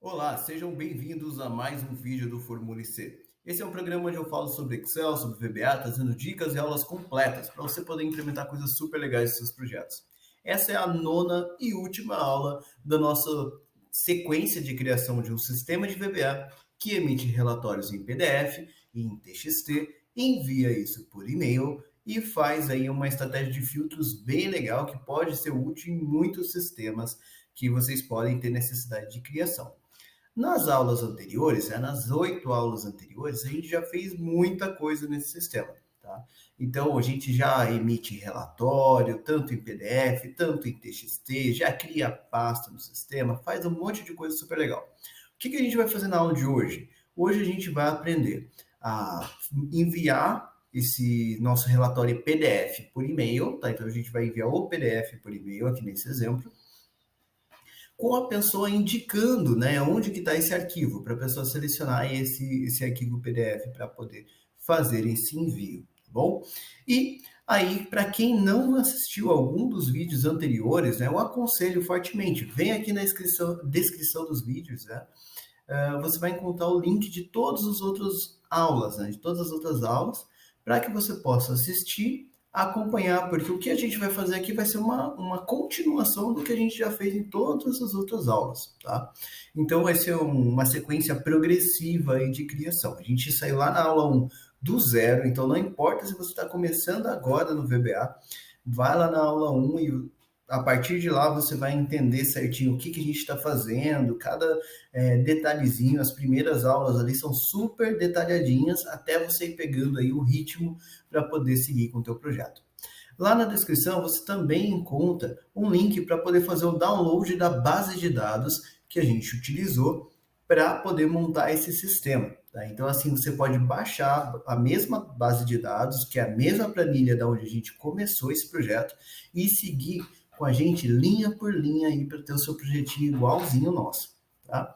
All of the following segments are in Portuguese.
Olá, sejam bem-vindos a mais um vídeo do Formule C. Esse é um programa onde eu falo sobre Excel, sobre VBA, trazendo dicas e aulas completas para você poder implementar coisas super legais nos seus projetos. Essa é a nona e última aula da nossa sequência de criação de um sistema de VBA que emite relatórios em PDF e em TXT, envia isso por e-mail e faz aí uma estratégia de filtros bem legal que pode ser útil em muitos sistemas que vocês podem ter necessidade de criação. Nas aulas anteriores, nas 8 aulas anteriores, a gente já fez muita coisa nesse sistema, tá? Então, a gente já emite relatório, tanto em PDF, tanto em TXT, já cria pasta no sistema, faz um monte de coisa super legal. O que a gente vai fazer na aula de hoje? Hoje a gente vai aprender a enviar esse nosso relatório PDF por e-mail, tá? Então, a gente vai enviar o PDF por e-mail aqui nesse exemplo com a pessoa indicando, né, onde que está esse arquivo, para a pessoa selecionar esse arquivo PDF para poder fazer esse envio, tá bom? E aí, para quem não assistiu algum dos vídeos anteriores, né, eu aconselho fortemente, vem aqui na descrição dos vídeos, né, você vai encontrar o link de todas as outras aulas, né, de todas as outras aulas, para que você possa assistir, acompanhar, porque o que a gente vai fazer aqui vai ser uma continuação do que a gente já fez em todas as outras aulas, tá? Então vai ser uma sequência progressiva aí de criação. A gente saiu lá na aula 1 do zero, então não importa se você está começando agora no VBA, vai lá na aula 1 e a partir de lá você vai entender certinho o que a gente está fazendo, cada detalhezinho, as primeiras aulas ali são super detalhadinhas até você ir pegando aí o ritmo para poder seguir com o teu projeto. Lá na descrição você também encontra um link para poder fazer o download da base de dados que a gente utilizou para poder montar esse sistema. Tá? Então, assim, você pode baixar a mesma base de dados, que é a mesma planilha da onde a gente começou esse projeto, e seguir com a gente linha por linha aí para ter o seu projetinho igualzinho nosso. Tá?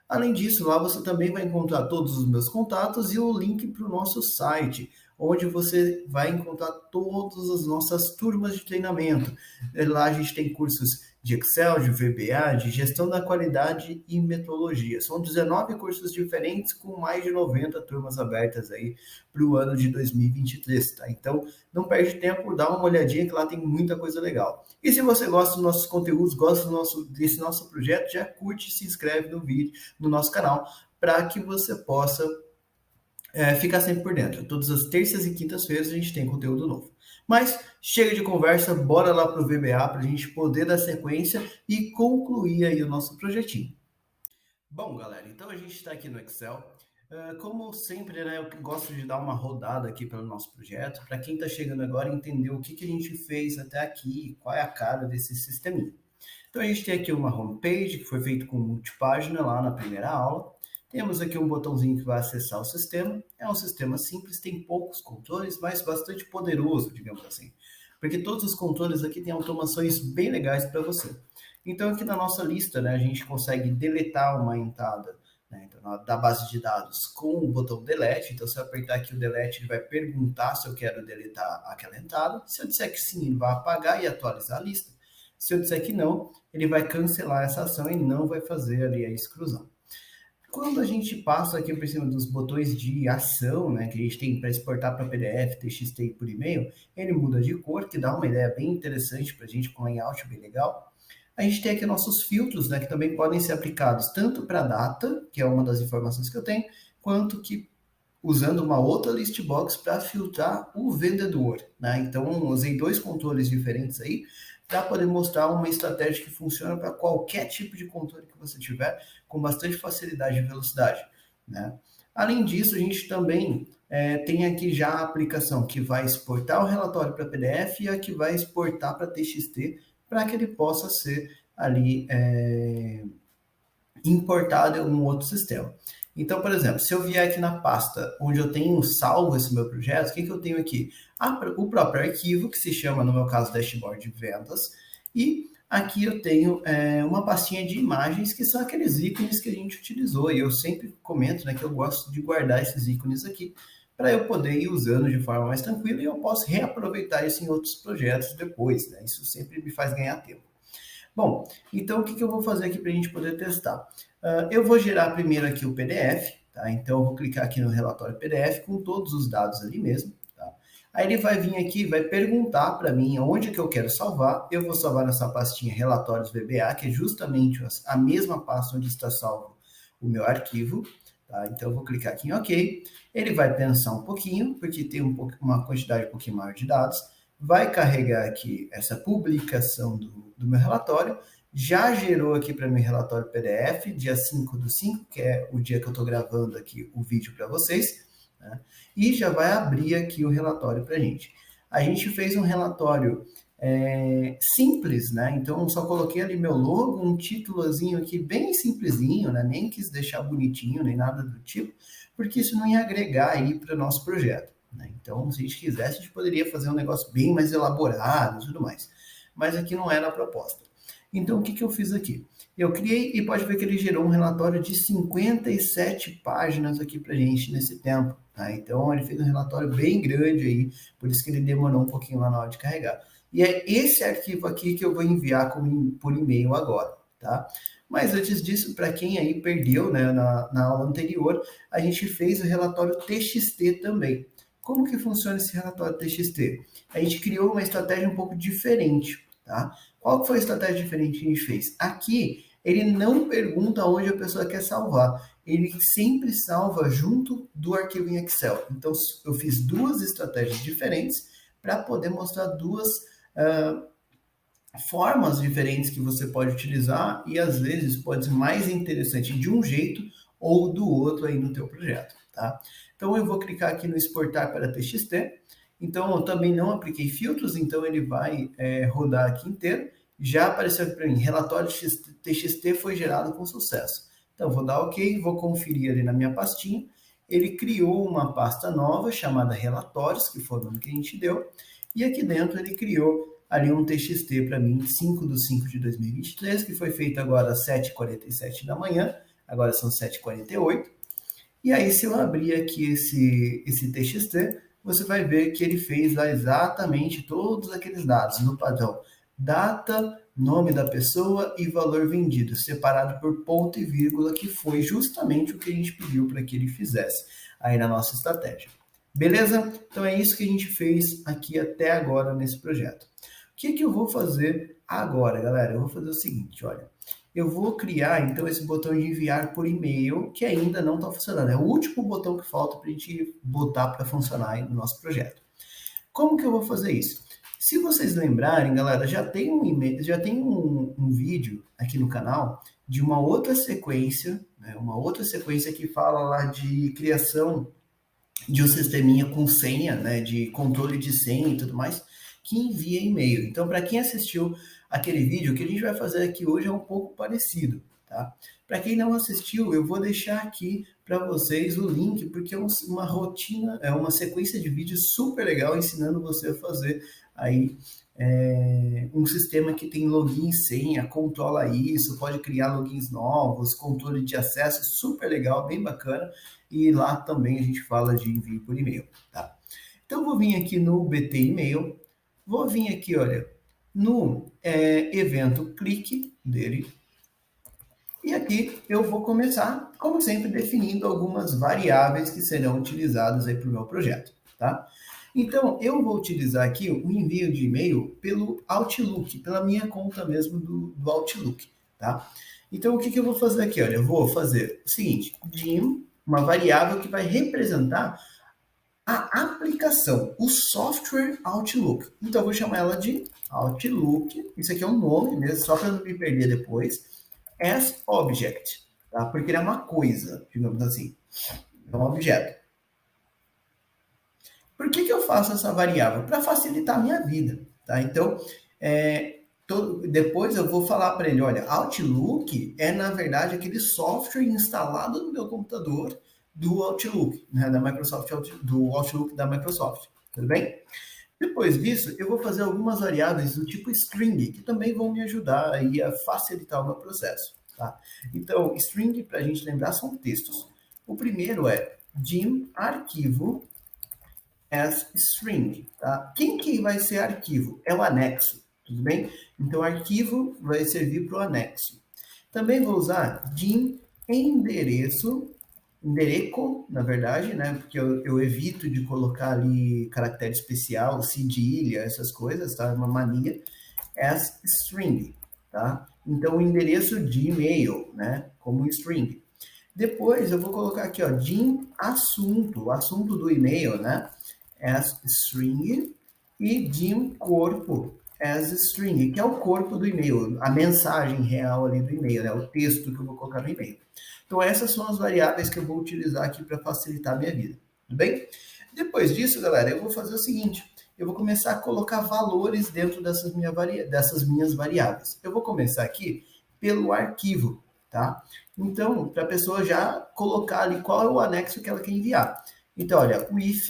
Além disso, lá você também vai encontrar todos os meus contatos e o link para o nosso site, onde você vai encontrar todas as nossas turmas de treinamento. Lá a gente tem cursos de Excel, de VBA, de gestão da qualidade e metodologia. São 19 cursos diferentes com mais de 90 turmas abertas aí para o ano de 2023, tá? Então, não perde tempo, dá uma olhadinha que lá tem muita coisa legal. E se você gosta dos nossos conteúdos, gosta desse nosso projeto, já curte e se inscreve no vídeo, no nosso canal, para que você possa ficar sempre por dentro. Todas as terças e quintas-feiras a gente tem conteúdo novo. Mas chega de conversa, bora lá para o VBA para a gente poder dar sequência e concluir aí o nosso projetinho. Bom, galera, então a gente está aqui no Excel. Como sempre, né, eu gosto de dar uma rodada aqui pelo nosso projeto, para quem está chegando agora entender o que a gente fez até aqui, qual é a cara desse sisteminha. Então a gente tem aqui uma homepage que foi feito com multipágina lá na primeira aula. Temos aqui um botãozinho que vai acessar o sistema. É um sistema simples, tem poucos controles, mas bastante poderoso, digamos assim. Porque todos os controles aqui têm automações bem legais para você. Então aqui na nossa lista, né, a gente consegue deletar uma entrada, né, então, da base de dados com o botão delete. Então se eu apertar aqui o delete, ele vai perguntar se eu quero deletar aquela entrada. Se eu disser que sim, ele vai apagar e atualizar a lista. Se eu disser que não, ele vai cancelar essa ação e não vai fazer ali a exclusão. Quando a gente passa aqui por cima dos botões de ação, né, que a gente tem para exportar para PDF, TXT e por e-mail, ele muda de cor, que dá uma ideia bem interessante para a gente, com layout bem legal. A gente tem aqui nossos filtros, né, que também podem ser aplicados tanto para data, que é uma das informações que eu tenho, quanto que usando uma outra list box para filtrar o vendedor, né? Então, usei dois controles diferentes aí para poder mostrar uma estratégia que funciona para qualquer tipo de controle que você tiver, com bastante facilidade e velocidade, né? Além disso, a gente também tem aqui já a aplicação que vai exportar o relatório para PDF e a que vai exportar para TXT para que ele possa ser ali importado em algum outro sistema. Então, por exemplo, se eu vier aqui na pasta onde eu tenho salvo esse meu projeto, o que eu tenho aqui? O próprio arquivo, que se chama, no meu caso, Dashboard de Vendas, e aqui eu tenho uma pastinha de imagens, que são aqueles ícones que a gente utilizou, e eu sempre comento, né, que eu gosto de guardar esses ícones aqui, para eu poder ir usando de forma mais tranquila, e eu posso reaproveitar isso em outros projetos depois, né? Isso sempre me faz ganhar tempo. Bom, então o que eu vou fazer aqui para a gente poder testar? Eu vou gerar primeiro aqui o PDF, tá? Então eu vou clicar aqui no relatório PDF com todos os dados ali mesmo, tá? Aí ele vai vir aqui, vai perguntar para mim onde que eu quero salvar. Eu vou salvar nessa pastinha relatórios VBA, que é justamente a mesma pasta onde está salvo o meu arquivo, tá? Então eu vou clicar aqui em OK. Ele vai pensar um pouquinho, porque tem uma quantidade um pouquinho maior de dados. Vai carregar aqui essa publicação do meu relatório. Já gerou aqui para mim relatório PDF, dia 5/5, que é o dia que eu estou gravando aqui o vídeo para vocês, né? E já vai abrir aqui o relatório para a gente. A gente fez um relatório simples, né? Então, só coloquei ali meu logo, um títulozinho aqui bem simplesinho, né? Nem quis deixar bonitinho, nem nada do tipo, porque isso não ia agregar aí para o nosso projeto, né? Então, se a gente quisesse, a gente poderia fazer um negócio bem mais elaborado e tudo mais. Mas aqui não era a proposta. Então, o que eu fiz aqui? Eu criei, e pode ver que ele gerou um relatório de 57 páginas aqui para a gente nesse tempo, tá? Então, ele fez um relatório bem grande aí, por isso que ele demorou um pouquinho lá na hora de carregar. E é esse arquivo aqui que eu vou enviar por e-mail agora, tá? Mas antes disso, para quem aí perdeu, né, na aula anterior, a gente fez o relatório TXT também. Como que funciona esse relatório TXT? A gente criou uma estratégia um pouco diferente, tá? Qual foi a estratégia diferente que a gente fez? Aqui, ele não pergunta onde a pessoa quer salvar. Ele sempre salva junto do arquivo em Excel. Então, eu fiz duas estratégias diferentes para poder mostrar duas formas diferentes que você pode utilizar e às vezes pode ser mais interessante de um jeito ou do outro aí no teu projeto, tá? Então eu vou clicar aqui no exportar para TXT. Então eu também não apliquei filtros, então ele vai rodar aqui inteiro. Já apareceu aqui para mim, relatório TXT foi gerado com sucesso. Então vou dar OK, vou conferir ali na minha pastinha. Ele criou uma pasta nova chamada relatórios, que foi o nome que a gente deu, e aqui dentro ele criou ali um TXT para mim, 5/5/2023, que foi feito agora às 7h47 da manhã, agora são 7h48. E aí, se eu abrir aqui esse TXT, você vai ver que ele fez lá exatamente todos aqueles dados no padrão. Data, nome da pessoa e valor vendido, separado por ponto e vírgula, que foi justamente o que a gente pediu para que ele fizesse aí na nossa estratégia. Beleza? Então é isso que a gente fez aqui até agora nesse projeto. O que eu vou fazer agora, galera? Eu vou fazer o seguinte, olha. Eu vou criar, então, esse botão de enviar por e-mail, que ainda não está funcionando. É o último botão que falta para a gente botar para funcionar aí no nosso projeto. Como que eu vou fazer isso? Se vocês lembrarem, galera, já tem um vídeo aqui no canal de uma outra sequência, né, que fala lá de criação de um sisteminha com senha, né, de controle de senha e tudo mais, que envia e-mail. Então, para quem assistiu aquele vídeo, o que a gente vai fazer aqui hoje é um pouco parecido, tá? Para quem não assistiu, eu vou deixar aqui para vocês o link, porque é uma rotina, é uma sequência de vídeos super legal ensinando você a fazer aí um sistema que tem login e senha, controla isso, pode criar logins novos, controle de acesso, super legal, bem bacana. E lá também a gente fala de envio por e-mail, tá? Então, vou vir aqui no BT e-mail, vou vir aqui, olha, no evento clique dele, e aqui eu vou começar, como sempre, definindo algumas variáveis que serão utilizadas aí para o meu projeto, tá? Então, eu vou utilizar aqui o envio de e-mail pelo Outlook, pela minha conta mesmo do Outlook, tá? Então, o que eu vou fazer aqui? Olha, eu vou fazer o seguinte, dim, uma variável que vai representar a aplicação, o software Outlook. Então, eu vou chamar ela de Outlook, isso aqui é um nome mesmo, só para não me perder depois, as object, tá? Porque ele é uma coisa, digamos assim, é um objeto. Por que eu faço essa variável? Para facilitar a minha vida, tá? Então, depois eu vou falar para ele, olha, Outlook é, na verdade, aquele software instalado no meu computador do Outlook, né, da Microsoft, do Outlook da Microsoft, tudo bem? Depois disso, eu vou fazer algumas variáveis do tipo string, que também vão me ajudar aí a facilitar o meu processo, tá? Então, string, para a gente lembrar, são textos. O primeiro é dim arquivo as string, tá? Quem que vai ser arquivo? É o anexo, tudo bem? Então, arquivo vai servir para o anexo. Também vou usar dim endereço, endereco, na verdade, né? Porque eu evito de colocar ali caractere especial, cedilha, essas coisas, tá? É uma mania. As string, tá? Então, o endereço de e-mail, né? Como string. Depois, eu vou colocar aqui, ó, dim assunto, o assunto do e-mail, né? As string e dim corpo as string, que é o corpo do e-mail, a mensagem real ali do e-mail, né? O texto que eu vou colocar no e-mail. Então, essas são as variáveis que eu vou utilizar aqui para facilitar a minha vida, tudo bem? Depois disso, galera, eu vou fazer o seguinte, eu vou começar a colocar valores dentro dessas minhas variáveis. Eu vou começar aqui pelo arquivo, tá? Então, para a pessoa já colocar ali qual é o anexo que ela quer enviar. Então, olha, o if,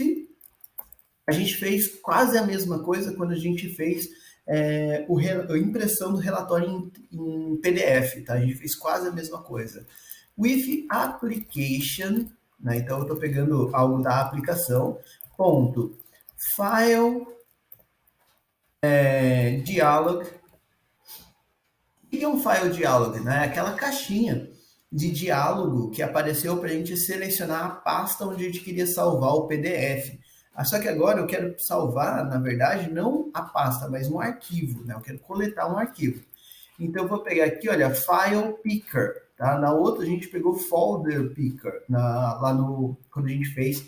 a gente fez quase a mesma coisa quando a gente fez a impressão do relatório em PDF, tá? A gente fez quase a mesma coisa. With application, né? Então eu estou pegando algo da aplicação, ponto, file, dialog. O que é um file dialog? Né? Aquela caixinha de diálogo que apareceu para a gente selecionar a pasta onde a gente queria salvar o PDF. Só que agora eu quero salvar, na verdade, não a pasta, mas um arquivo, né? Eu quero coletar um arquivo. Então eu vou pegar aqui, olha, File Picker, tá? Na outra a gente pegou Folder Picker, lá no quando a gente fez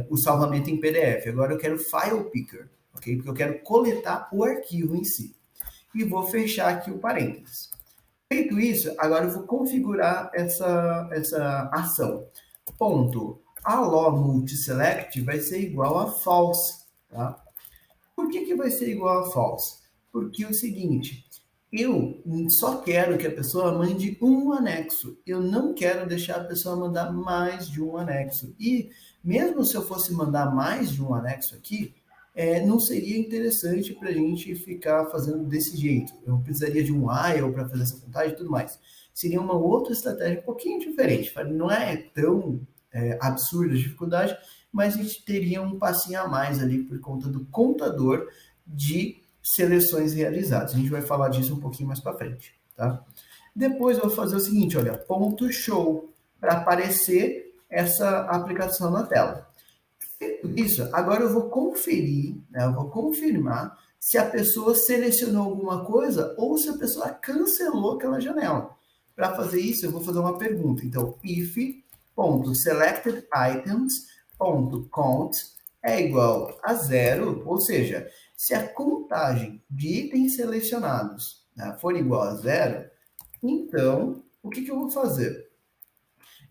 o salvamento em PDF. Agora eu quero File Picker, ok? Porque eu quero coletar o arquivo em si. E vou fechar aqui o parênteses. Feito isso, agora eu vou configurar essa ação. Ponto. Allow multiselect vai ser igual a false, tá? Por que vai ser igual a false? Porque é o seguinte, eu só quero que a pessoa mande um anexo. Eu não quero deixar a pessoa mandar mais de um anexo. E mesmo se eu fosse mandar mais de um anexo aqui, não seria interessante para a gente ficar fazendo desse jeito. Eu precisaria de um while para fazer essa contagem e tudo mais. Seria uma outra estratégia um pouquinho diferente. Não é tão absurda a dificuldade, mas a gente teria um passinho a mais ali por conta do contador de seleções realizadas. A gente vai falar disso um pouquinho mais para frente, tá? Depois eu vou fazer o seguinte, olha, ponto show, para aparecer essa aplicação na tela. Feito isso, agora eu vou conferir, né, eu vou confirmar se a pessoa selecionou alguma coisa ou se a pessoa cancelou aquela janela. Para fazer isso, eu vou fazer uma pergunta. Então, if.selectedItems.count é igual a 0, ou seja, se a contagem de itens selecionados, né, for igual a 0, então, o que eu vou fazer?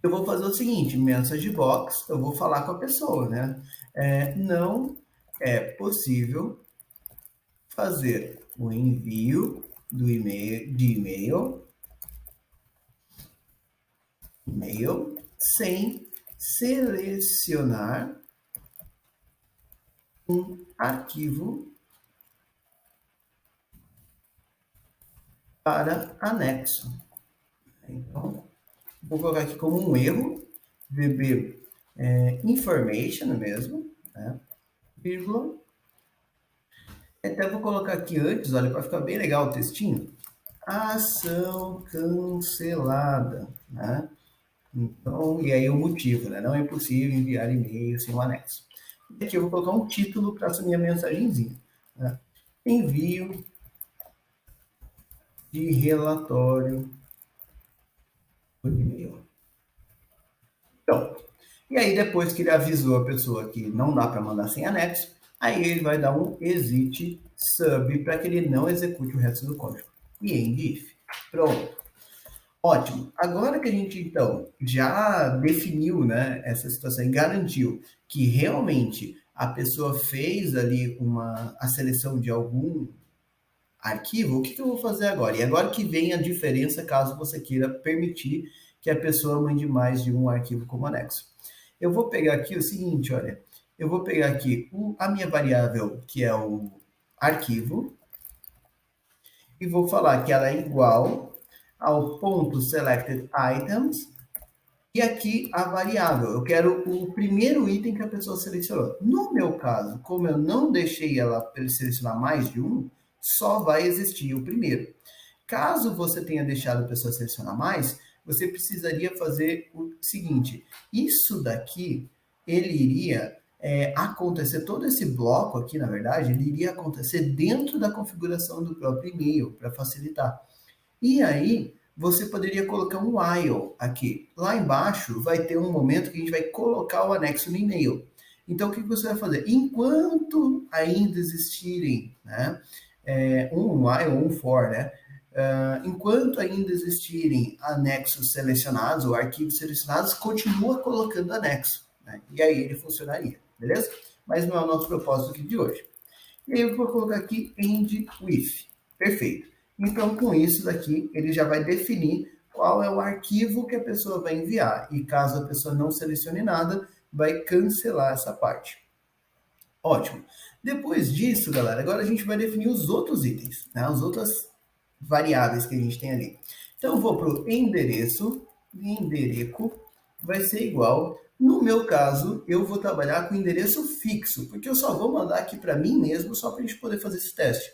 Eu vou fazer o seguinte, message box, eu vou falar com a pessoa, né? Não é possível fazer o envio de e-mail sem selecionar um arquivo para anexo. Então, vou colocar aqui como um erro, VB information mesmo, né? Vírgula. Até vou colocar aqui antes, olha, para ficar bem legal o textinho. Ação cancelada, né? Então, e aí o motivo, né? Não é possível enviar e-mail sem um anexo. E aqui eu vou colocar um título para essa minha mensagenzinha, né? Envio de relatório por e-mail. Então, e aí depois que ele avisou a pessoa que não dá para mandar sem anexo, aí ele vai dar um exit sub para que ele não execute o resto do código. E end if. Pronto. Ótimo. Agora que a gente, então, já definiu, né, essa situação e garantiu que realmente a pessoa fez ali a seleção de algum arquivo, o que eu vou fazer agora? E agora que vem a diferença caso você queira permitir que a pessoa mande mais de um arquivo como anexo. Eu vou pegar aqui o seguinte, olha, eu vou pegar aqui a minha variável, que é o arquivo, e vou falar que ela é igual ao ponto selected items, e aqui a variável. Eu quero o primeiro item que a pessoa selecionou. No meu caso, como eu não deixei ela selecionar mais de um, só vai existir o primeiro. Caso você tenha deixado a pessoa selecionar mais, você precisaria fazer o seguinte: isso daqui, ele iria acontecer, todo esse bloco aqui, na verdade, ele iria acontecer dentro da configuração do próprio e-mail, para facilitar. E aí, você poderia colocar um while aqui. Lá embaixo vai ter um momento que a gente vai colocar o anexo no e-mail. Então, o que você vai fazer? Enquanto ainda existirem, né, um while ou um for, né, enquanto ainda existirem anexos selecionados ou arquivos selecionados, continua colocando anexo, né, e aí ele funcionaria, beleza? Mas não é o nosso propósito aqui de hoje. E aí eu vou colocar aqui end with. Perfeito. Então, com isso daqui, ele já vai definir qual é o arquivo que a pessoa vai enviar. E caso a pessoa não selecione nada, vai cancelar essa parte. Ótimo. Depois disso, galera, agora a gente vai definir os outros itens, né? As outras variáveis que a gente tem ali. Então, eu vou para o endereço, endereco, vai ser igual. No meu caso, eu vou trabalhar com endereço fixo, porque eu só vou mandar aqui para mim mesmo, só para a gente poder fazer esse teste.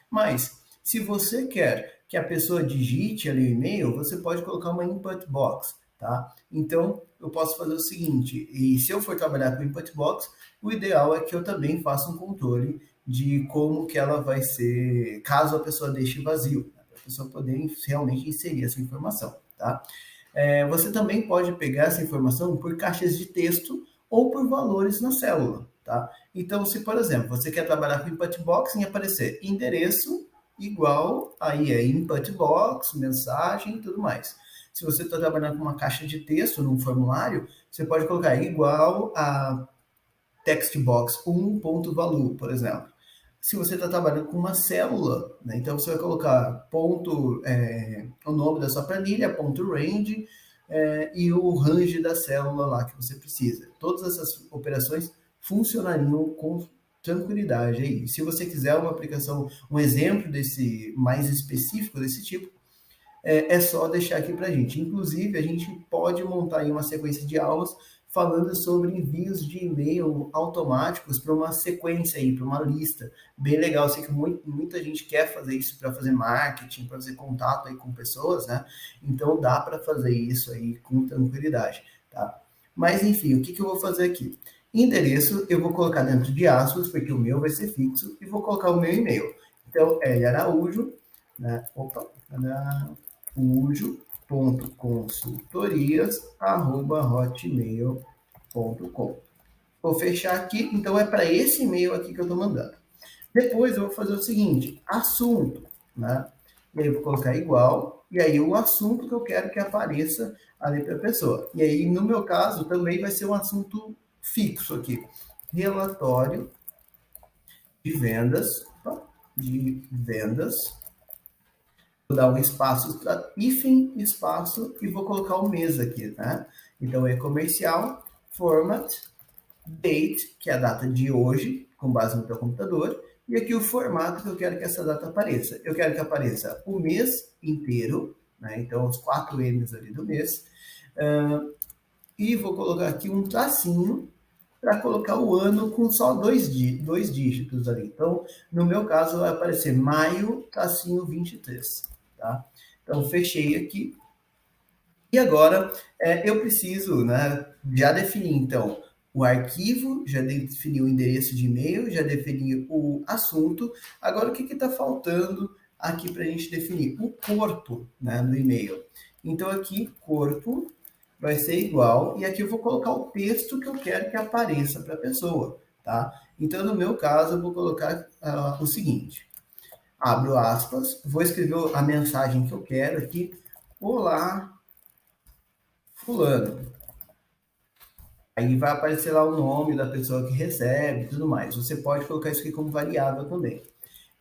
Mas, se você quer que a pessoa digite ali o e-mail, você pode colocar uma input box, tá? Então, eu posso fazer o seguinte, e se eu for trabalhar com input box, o ideal é que eu também faça um controle de como que ela vai ser, caso a pessoa deixe vazio, né? Para a pessoa poder realmente inserir essa informação, tá? Você também pode pegar essa informação por caixas de texto ou por valores na célula, tá? Então, se, por exemplo, você quer trabalhar com input box e aparecer endereço igual, aí é input box, mensagem e tudo mais. Se você está trabalhando com uma caixa de texto num formulário, você pode colocar igual a textbox 1.value, por exemplo. Se você está trabalhando com uma célula, né, então você vai colocar ponto, o nome da sua planilha, ponto range, e o range da célula lá que você precisa. Todas essas operações funcionariam com tranquilidade aí. Se você quiser uma aplicação, um exemplo desse mais específico desse tipo, é só deixar aqui para a gente. Inclusive, a gente pode montar aí uma sequência de aulas falando sobre envios de e-mail automáticos para uma sequência aí, para uma lista. Bem legal, eu sei que muita gente quer fazer isso para fazer marketing, para fazer contato aí com pessoas, né? Então dá para fazer isso aí com tranquilidade, tá? Mas enfim, o que eu vou fazer aqui? Endereço eu vou colocar dentro de aspas, porque o meu vai ser fixo, e vou colocar o meu e-mail. Então, Araújo, né? Araújo.consultorias@hotmail.com. Vou fechar aqui, então é para esse e-mail aqui que eu estou mandando. Depois eu vou fazer o seguinte, assunto, né? E aí eu vou colocar igual, e aí o assunto que eu quero que apareça ali para a pessoa. E aí, no meu caso, também vai ser um assunto fixo aqui. Relatório de vendas, vou dar um espaço, hífen, espaço, e vou colocar o mês aqui, né? Então, é comercial, format, date, que é a data de hoje, com base no teu computador, e aqui o formato que eu quero que essa data apareça. Eu quero que apareça o mês inteiro, né? Então, os 4 M's ali do mês, e vou colocar aqui um tracinho para colocar o ano com só dois dígitos ali. Então, no meu caso, vai aparecer maio, tracinho 23, tá? Então, fechei aqui. E agora, eu preciso, né, já definir, então, o arquivo, já defini o endereço de e-mail, já defini o assunto. Agora, o que está faltando aqui para a gente definir? O corpo, né, do e-mail. Então, aqui, corpo vai ser igual, e aqui eu vou colocar o texto que eu quero que apareça para a pessoa, tá? Então, no meu caso, eu vou colocar o seguinte, abro aspas, vou escrever a mensagem que eu quero aqui, olá, fulano. Aí vai aparecer lá o nome da pessoa que recebe e tudo mais. Você pode colocar isso aqui como variável também.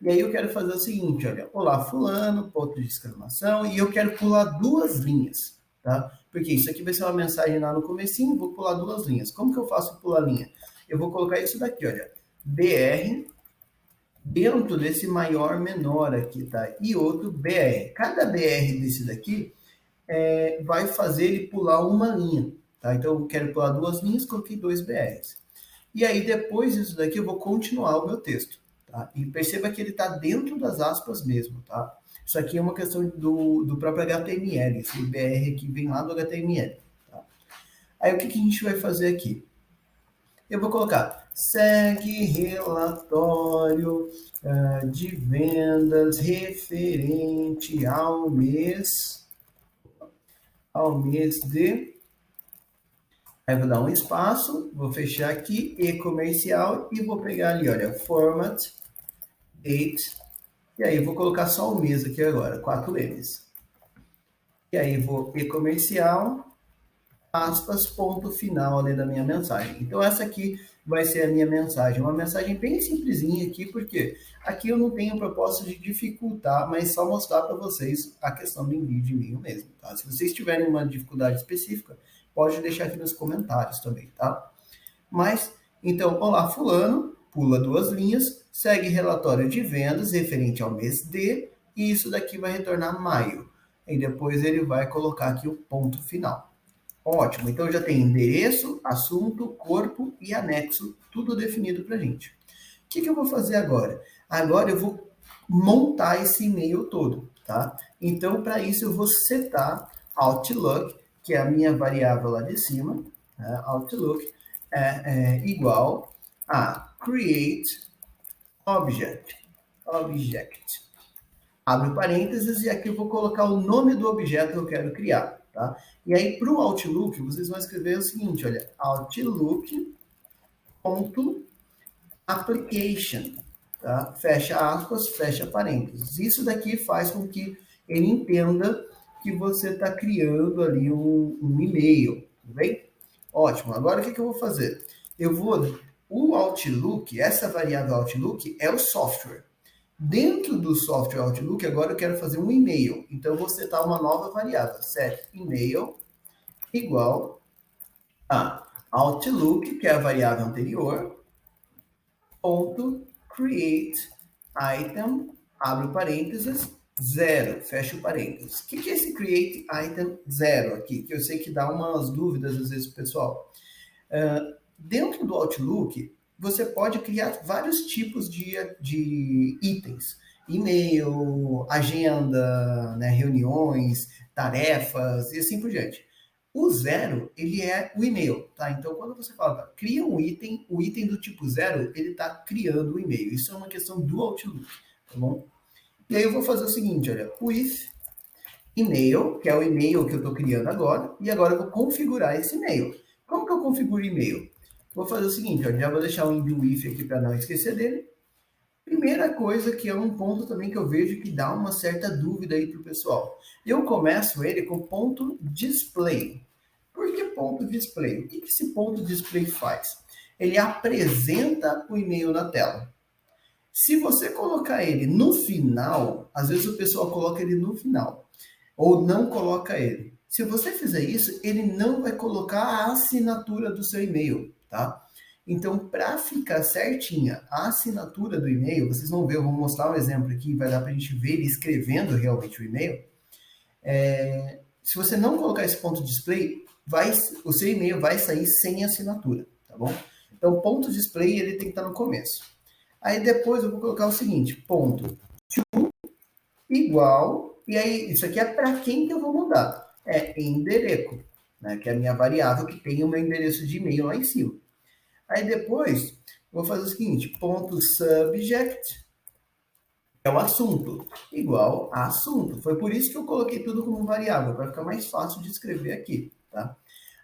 E aí eu quero fazer o seguinte, olha, olá fulano, ponto de exclamação, e eu quero pular 2 linhas, tá? Porque isso aqui vai ser uma mensagem lá no comecinho, vou pular 2 linhas. Como que eu faço pular linha? Eu vou colocar isso daqui, olha, BR, dentro desse maior menor aqui, tá? E outro BR. Cada BR desse daqui vai fazer ele pular uma linha, tá? Então eu quero pular 2 linhas, coloquei 2 BRs. E aí depois disso daqui eu vou continuar o meu texto. tá? E perceba que ele está dentro das aspas mesmo, tá? Isso aqui é uma questão do próprio HTML, esse BR aqui vem lá do HTML, tá? Aí o que a gente vai fazer aqui? Eu vou colocar segue relatório de vendas referente ao mês de... Aí vou dar um espaço, vou fechar aqui, e comercial, e vou pegar ali, olha, format, date, e aí vou colocar só o mês aqui agora, 4 M's. E aí vou e comercial, aspas, ponto final ali da minha mensagem. Então essa aqui vai ser a minha mensagem, uma mensagem bem simplesinha aqui, porque aqui eu não tenho o propósito de dificultar, mas só mostrar para vocês a questão do envio de e-mail mesmo, tá? Se vocês tiverem uma dificuldade específica, pode deixar aqui nos comentários também, tá? Mas, então, olá fulano, pula 2 linhas, segue relatório de vendas referente ao mês de, e isso daqui vai retornar maio. E depois ele vai colocar aqui o ponto final. Ótimo, então já tem endereço, assunto, corpo e anexo, tudo definido para a gente. O que eu vou fazer agora? Agora eu vou montar esse e-mail todo, tá? Então, para isso eu vou setar Outlook, que é a minha variável lá de cima, né? Outlook, igual a create object. Abre parênteses e aqui eu vou colocar o nome do objeto que eu quero criar, tá? E aí, para o Outlook, vocês vão escrever o seguinte, olha, Outlook.application, tá? Fecha aspas, fecha parênteses. Isso daqui faz com que ele entenda que você está criando ali um e-mail, tudo bem? Ótimo. Agora, o que eu vou fazer? O Outlook, essa variável Outlook, é o software. Dentro do software Outlook, agora eu quero fazer um e-mail. Então, eu vou setar uma nova variável, set email, igual a Outlook, que é a variável anterior, ponto create item, abre parênteses, 0, fecha o parênteses. O que é esse create item 0 aqui? Que eu sei que dá umas dúvidas às vezes, pessoal. Dentro do Outlook, você pode criar vários tipos de itens. E-mail, agenda, né, reuniões, tarefas e assim por diante. O 0, ele é o e-mail, tá? Então, quando você fala, cria um item, o item do tipo 0, ele está criando o e-mail. Isso é uma questão do Outlook, tá bom? E aí eu vou fazer o seguinte, olha, with e-mail, que é o e-mail que eu estou criando agora, e agora eu vou configurar esse e-mail. Como que eu configuro e-mail? Vou fazer o seguinte, ó, já vou deixar o envio if aqui para não esquecer dele. Primeira coisa que é um ponto também que eu vejo que dá uma certa dúvida aí para o pessoal. Eu começo ele com ponto display. Por que ponto display? O que esse ponto display faz? Ele apresenta o e-mail na tela. Se você colocar ele no final, às vezes o pessoal coloca ele no final, ou não coloca ele. Se você fizer isso, ele não vai colocar a assinatura do seu e-mail, tá? Então, para ficar certinha a assinatura do e-mail, vocês vão ver, eu vou mostrar um exemplo aqui, vai dar para a gente ver ele escrevendo realmente o e-mail. Se você não colocar esse ponto display, o seu e-mail vai sair sem assinatura, tá bom? Então, ponto display, ele tem que estar no começo. Aí depois eu vou colocar o seguinte, ponto to igual, e aí isso aqui é para quem que eu vou mudar? É endereço, né, que é a minha variável que tem o meu endereço de e-mail lá em cima. Aí depois, vou fazer o seguinte, ponto subject, é o assunto, igual a assunto. Foi por isso que eu coloquei tudo como variável, para ficar mais fácil de escrever aqui, tá?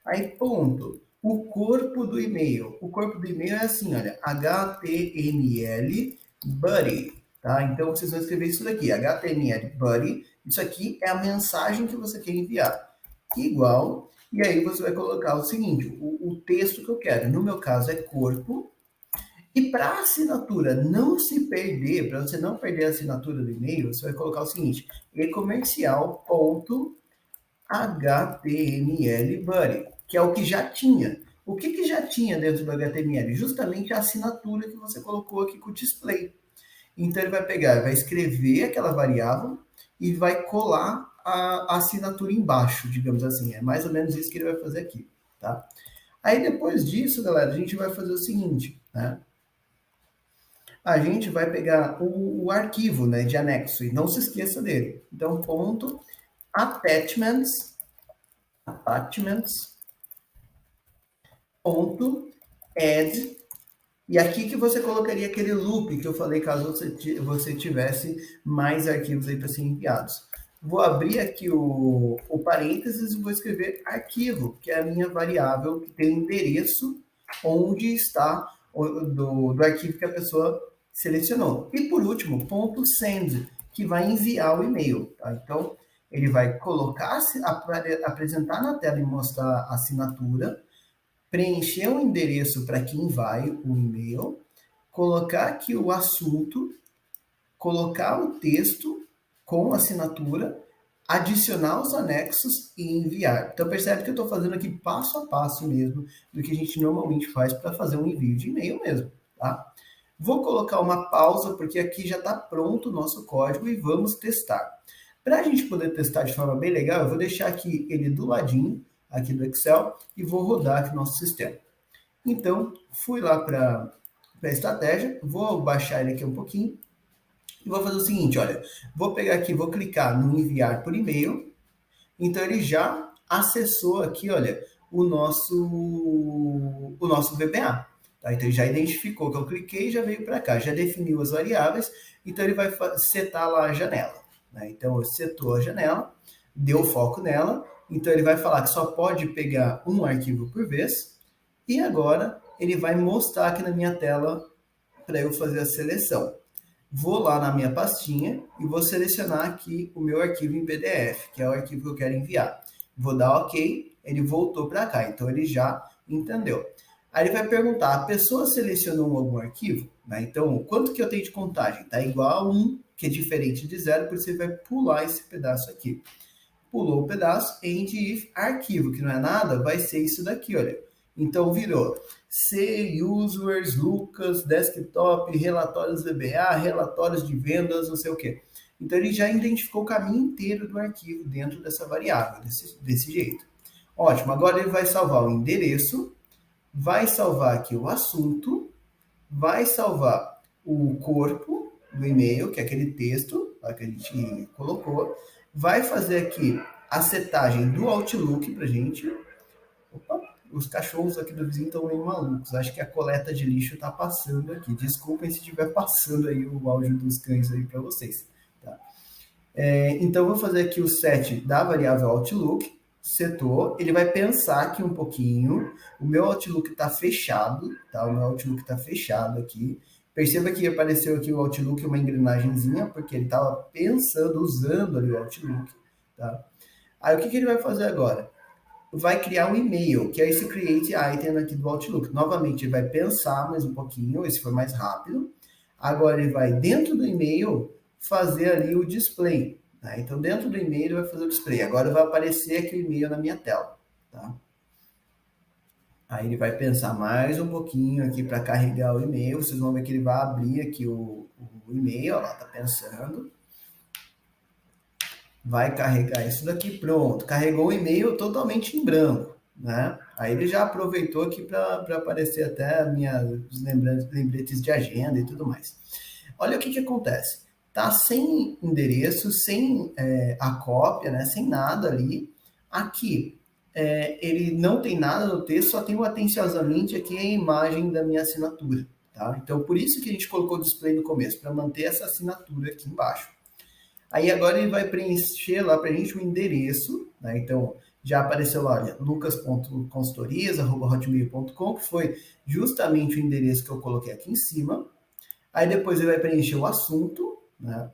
Aí, ponto, o corpo do e-mail. O corpo do e-mail é assim, olha, HTML body, tá? Então, vocês vão escrever isso daqui, HTML body. Isso aqui é a mensagem que você quer enviar. Igual, e aí você vai colocar o seguinte, o texto que eu quero. No meu caso é corpo. E para a assinatura não se perder, para você não perder a assinatura do e-mail, você vai colocar o seguinte, e-comercial.html body, que é o que já tinha. O que já tinha dentro do HTML? Justamente a assinatura que você colocou aqui com o display. Então ele vai pegar, vai escrever aquela variável e vai colar a assinatura embaixo, digamos assim. É mais ou menos isso que ele vai fazer aqui, tá? Aí depois disso, galera, a gente vai fazer o seguinte, né? a gente vai pegar o arquivo, né, de anexo, e não se esqueça dele. Então, ponto attachments, ponto add, e aqui que você colocaria aquele loop que eu falei caso você tivesse mais arquivos aí para serem enviados. Vou abrir aqui o parênteses e vou escrever arquivo, que é a minha variável que tem o endereço onde está do arquivo que a pessoa selecionou. E por último, ponto send, que vai enviar o e-mail. Tá? Então, ele vai colocar, apresentar na tela e mostrar a assinatura, preencher o endereço para quem vai o e-mail, colocar aqui o assunto, colocar o texto com assinatura, adicionar os anexos e enviar. Então percebe que eu estou fazendo aqui passo a passo mesmo do que a gente normalmente faz para fazer um envio de e-mail mesmo, tá? Vou colocar uma pausa porque aqui já está pronto o nosso código e vamos testar. Para a gente poder testar de forma bem legal, eu vou deixar aqui ele do ladinho aqui do Excel e vou rodar aqui no nosso sistema. Então, fui lá para a estratégia, vou baixar ele aqui um pouquinho e vou fazer o seguinte, olha, vou pegar aqui, vou clicar no enviar por e-mail, então ele já acessou aqui, olha, o nosso VBA. Tá? Então ele já identificou que eu cliquei e já veio para cá, já definiu as variáveis, então ele vai setar lá a janela. Né? Então eu setou a janela, deu foco nela, então ele vai falar que só pode pegar um arquivo por vez, e agora ele vai mostrar aqui na minha tela para eu fazer a seleção. Vou lá na minha pastinha e vou selecionar aqui o meu arquivo em PDF, que é o arquivo que eu quero enviar. Vou dar OK, ele voltou para cá, então ele já entendeu. Aí ele vai perguntar, a pessoa selecionou algum arquivo? Né? Então, quanto que eu tenho de contagem? Está igual a 1, que é diferente de 0, por isso ele vai pular esse pedaço aqui. Pulou o pedaço, end if arquivo, que não é nada, vai ser isso daqui, olha. Então virou C, users, Lucas, desktop, relatórios VBA, relatórios de vendas, não sei o quê. Então ele já identificou o caminho inteiro do arquivo dentro dessa variável, desse jeito. Ótimo, agora ele vai salvar o endereço, vai salvar aqui o assunto, vai salvar o corpo do e-mail, que é aquele texto que a gente colocou, vai fazer aqui a setagem do Outlook pra gente. Opa, os cachorros aqui do vizinho estão meio malucos. Acho que a coleta de lixo está passando aqui. Desculpem se estiver passando aí o áudio dos cães aí para vocês. Tá? Então, vou fazer aqui o set da variável Outlook. Setou. Ele vai pensar aqui um pouquinho. O meu Outlook está fechado. Tá? O meu Outlook está fechado aqui. Perceba que apareceu aqui o Outlook, uma engrenagemzinha, porque ele estava pensando, usando ali o Outlook. Tá? Aí, o que ele vai fazer agora? Vai criar um e-mail, que é esse create item aqui do Outlook. Novamente, ele vai pensar mais um pouquinho, esse foi mais rápido. Agora ele vai, dentro do e-mail, fazer ali o display. Tá? Então, dentro do e-mail, ele vai fazer o display. Agora vai aparecer aquele e-mail na minha tela. Tá? Aí ele vai pensar mais um pouquinho aqui para carregar o e-mail. Vocês vão ver que ele vai abrir aqui o e-mail, ó lá, tá pensando. Vai carregar isso daqui, pronto. Carregou o e-mail totalmente em branco, né? Aí ele já aproveitou aqui para aparecer até os lembretes de agenda e tudo mais. Olha o que acontece. Tá sem endereço, sem a cópia, né? Sem nada ali. Aqui, ele não tem nada no texto, só tem o atenciosamente aqui a imagem da minha assinatura. Tá? Então, por isso que a gente colocou o display no começo, para manter essa assinatura aqui embaixo. Aí agora ele vai preencher lá para a gente o endereço, né? Então já apareceu lá, lucas.consultorias@hotmail.com, que foi justamente o endereço que eu coloquei aqui em cima. Aí depois ele vai preencher o assunto, né?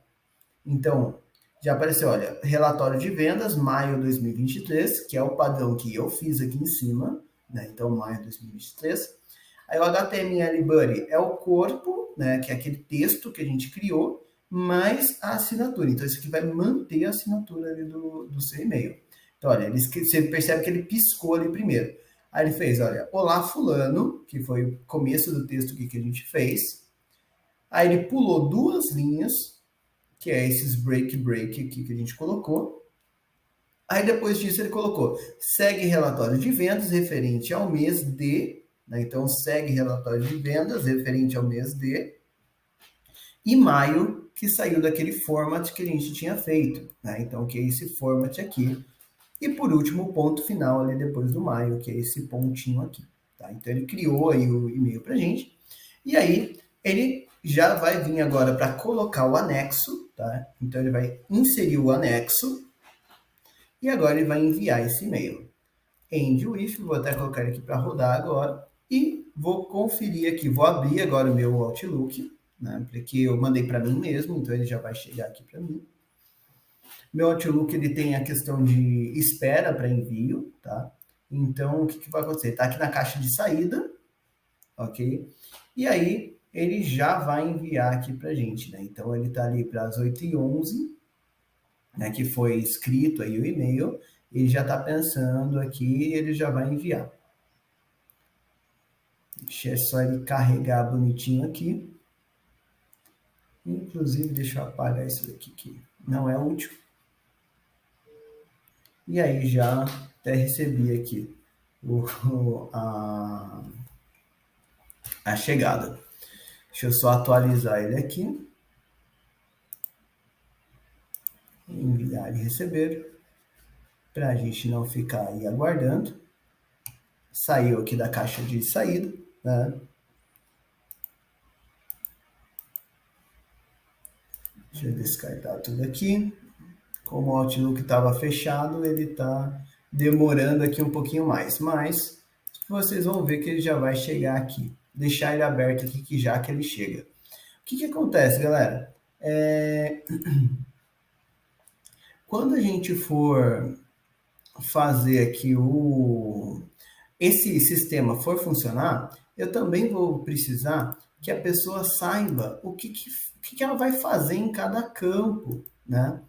Então já apareceu, olha, relatório de vendas, maio 2023, que é o padrão que eu fiz aqui em cima, né? Então maio 2023. Aí o HTML Buddy é o corpo, né? Que é aquele texto que a gente criou, mais a assinatura. Então, isso aqui vai manter a assinatura ali do seu e-mail. Então, olha, você percebe que ele piscou ali primeiro. Aí ele fez, olha, olá fulano, que foi o começo do texto que a gente fez. Aí ele pulou 2 linhas, que é esses break aqui que a gente colocou. Aí depois disso ele colocou, segue relatório de vendas referente ao mês de, né? Então segue relatório de vendas referente ao mês de. e maio, que saiu daquele format que a gente tinha feito, né? Então, que é esse format aqui. E por último, o ponto final ali depois do maio, que é esse pontinho aqui. Tá? Então, ele criou aí o e-mail para a gente. E aí, ele já vai vir agora para colocar o anexo. Tá? Então, ele vai inserir o anexo. E agora ele vai enviar esse e-mail. End with, vou até colocar ele aqui para rodar agora. E vou conferir aqui, vou abrir agora o meu Outlook, né? Porque eu mandei para mim mesmo, então ele já vai chegar aqui para mim. Meu Outlook ele tem a questão de espera para envio, tá? Então, o que vai acontecer? Está aqui na caixa de saída, ok? E aí, ele já vai enviar aqui para a gente, né? Então, ele está ali para as 8h11, né? Que foi escrito aí o e-mail, ele já está pensando aqui, ele já vai enviar. É só ele carregar bonitinho aqui. Inclusive, deixa eu apagar isso daqui que não é útil. E aí já até recebi aqui a chegada. Deixa eu só atualizar ele aqui. Enviar e receber. Para a gente não ficar aí aguardando. Saiu aqui da caixa de saída, né? Deixa eu descartar tudo aqui. Como o Outlook estava fechado, ele está demorando aqui um pouquinho mais. Mas vocês vão ver que ele já vai chegar aqui. Deixar ele aberto aqui que já que ele chega. O que acontece, galera? Quando a gente for fazer aqui esse sistema for funcionar, eu também vou precisar que a pessoa saiba o que ela vai fazer em cada campo, né?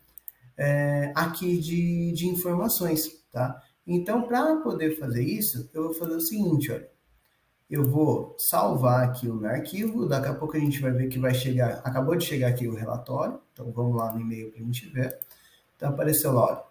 Aqui de informações, tá? Então, para poder fazer isso, eu vou fazer o seguinte, olha. Eu vou salvar aqui o meu arquivo, daqui a pouco a gente vai ver que vai chegar, acabou de chegar aqui o relatório, então vamos lá no e-mail para a gente ver. Então apareceu lá, olha,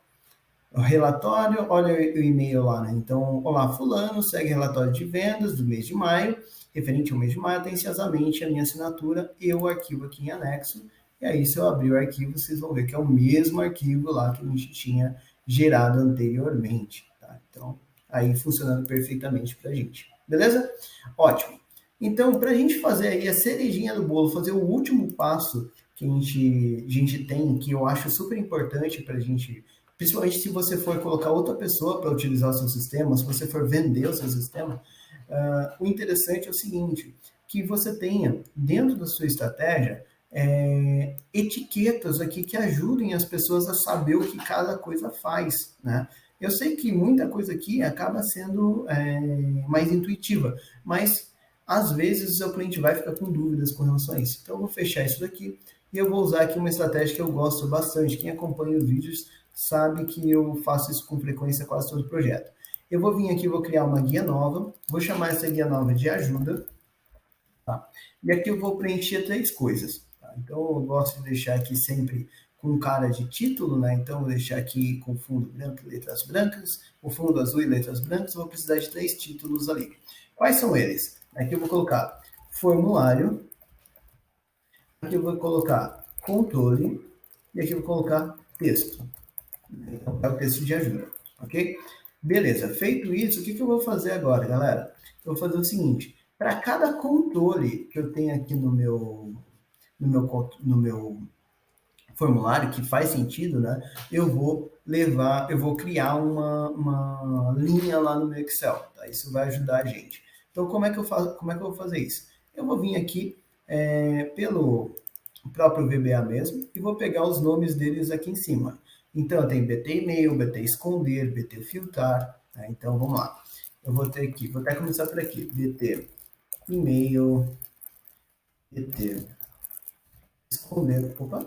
o relatório, olha o e-mail lá, né? Então, olá, fulano, segue relatório de vendas do mês de maio, referente ao mês de maio, atenciosamente a minha assinatura e o arquivo aqui em anexo. E aí, se eu abrir o arquivo, vocês vão ver que é o mesmo arquivo lá que a gente tinha gerado anteriormente, tá? Então, aí funcionando perfeitamente para a gente. Beleza? Ótimo. Então, para a gente fazer aí a cerejinha do bolo, fazer o último passo que a gente tem, que eu acho super importante para a gente, principalmente se você for colocar outra pessoa para utilizar o seu sistema, se você for vender o seu sistema, o interessante é o seguinte, que você tenha dentro da sua estratégia etiquetas aqui que ajudem as pessoas a saber o que cada coisa faz, né? Eu sei que muita coisa aqui acaba sendo mais intuitiva, mas às vezes o seu cliente vai ficar com dúvidas com relação a isso. Então eu vou fechar isso daqui e eu vou usar aqui uma estratégia que eu gosto bastante. Quem acompanha os vídeos sabe que eu faço isso com frequência quase todo projeto. Eu vou vir aqui, vou criar uma guia nova, vou chamar essa guia nova de ajuda, tá? E aqui eu vou preencher 3 coisas. Tá? Então eu gosto de deixar aqui sempre com cara de título, né? Então eu vou deixar aqui com fundo branco e letras brancas, o fundo azul e letras brancas, vou precisar de 3 títulos ali. Quais são eles? Aqui eu vou colocar formulário, aqui eu vou colocar controle e aqui eu vou colocar texto. Então, é o texto de ajuda, ok? Beleza, feito isso, o que eu vou fazer agora, galera? Eu vou fazer o seguinte, para cada controle que eu tenho aqui no meu formulário, que faz sentido, né? Eu vou criar uma linha lá no meu Excel, tá? Isso vai ajudar a gente. Então, como é que eu vou fazer isso? Eu vou vir aqui pelo próprio VBA mesmo e vou pegar os nomes deles aqui em cima. Então, eu tenho BT e-mail, BT esconder, BT filtrar. Tá? Então, vamos lá. Eu vou ter aqui, vou até começar por aqui. BT e-mail, BT esconder, opa,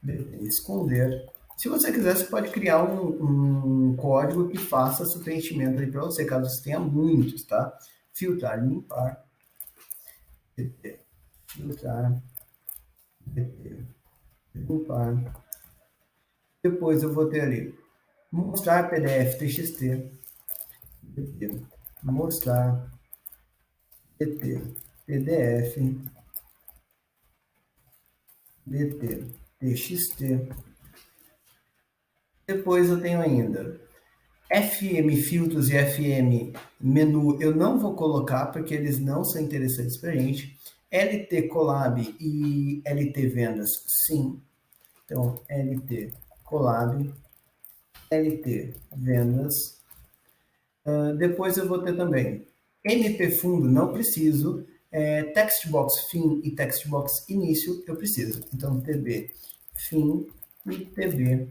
BT esconder. Se você quiser, você pode criar um código que faça esse preenchimento aí para você, caso você tenha muitos, tá? Filtrar e limpar. BT filtrar. BT limpar. Depois eu vou ter ali mostrar PDF TXT, mostrar PT, PDF, BT, TXT. Depois eu tenho ainda FM filtros e FM menu, eu não vou colocar porque eles não são interessantes para a gente. LT Collab e LT Vendas, sim. Então, LT Collab, LT Vendas. Depois eu vou ter também MP Fundo, não preciso. Textbox Fim e Textbox Início, eu preciso. Então, TB Fim e TB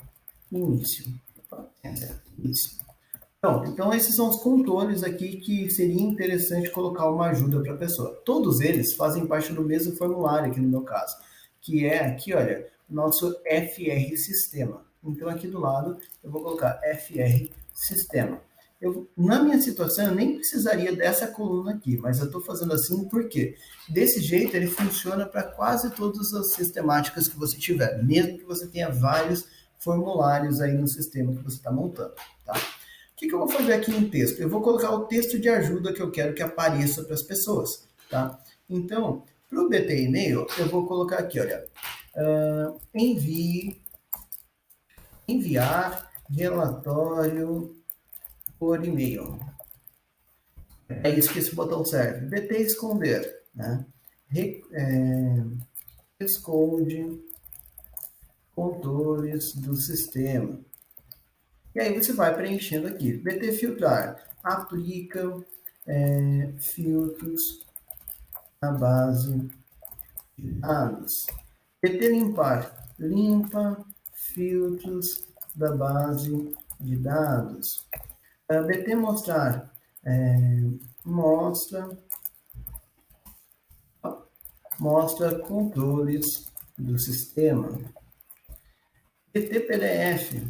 Início. Início. Então, esses são os controles aqui que seria interessante colocar uma ajuda para a pessoa. Todos eles fazem parte do mesmo formulário aqui no meu caso, que é aqui, olha, nosso FR Sistema. Então, aqui do lado, eu vou colocar FR Sistema. Na minha situação, eu nem precisaria dessa coluna aqui, mas eu estou fazendo assim porque desse jeito ele funciona para quase todas as sistemáticas que você tiver, mesmo que você tenha vários formulários aí no sistema que você está montando, tá? O que eu vou fazer aqui em texto? Eu vou colocar o texto de ajuda que eu quero que apareça para as pessoas, tá? Então, para o BT e-mail, eu vou colocar aqui, olha, enviar relatório por e-mail. É isso que esse botão serve. BT esconder, né? Esconde controles do sistema. E aí você vai preenchendo aqui. BT filtrar, aplica filtros na base de dados. BT limpar, limpa filtros da base de dados. BT mostrar, mostra controles do sistema. BT PDF,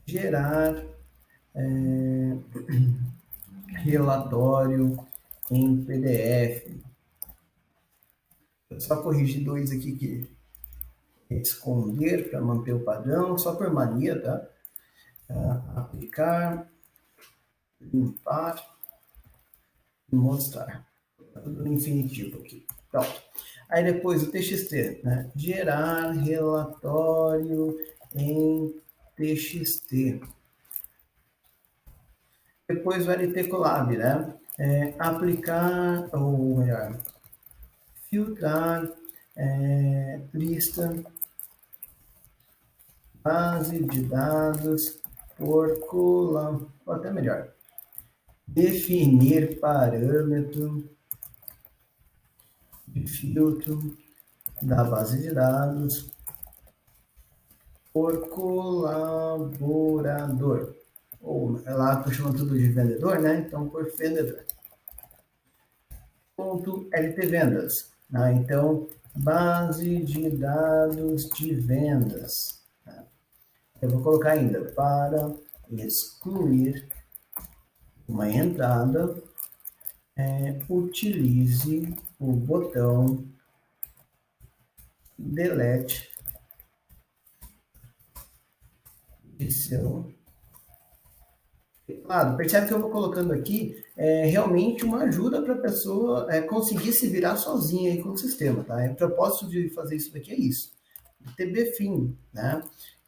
gerar relatório em PDF. Eu só corrigir dois aqui que é esconder para manter o padrão, só por mania, tá? Aplicar, limpar e mostrar. Tudo no infinitivo aqui. Pronto. Aí depois o TXT, né? Gerar relatório em TXT. Depois o LT Collab, né? Aplicar, ou melhor, filtrar lista, base de dados por coluna, ou até melhor, definir parâmetro de filtro da base de dados por colaborador. Ou lá estou chamando tudo de vendedor, né? Então, por vendedor. Ponto LT Vendas. Né? Então, base de dados de vendas. Né? Eu vou colocar ainda para excluir uma entrada, utilize o botão delete de seu teclado. Percebe que eu vou colocando aqui realmente uma ajuda para a pessoa conseguir se virar sozinha aí com o sistema, tá? O propósito de fazer isso daqui é isso. TB fim, né?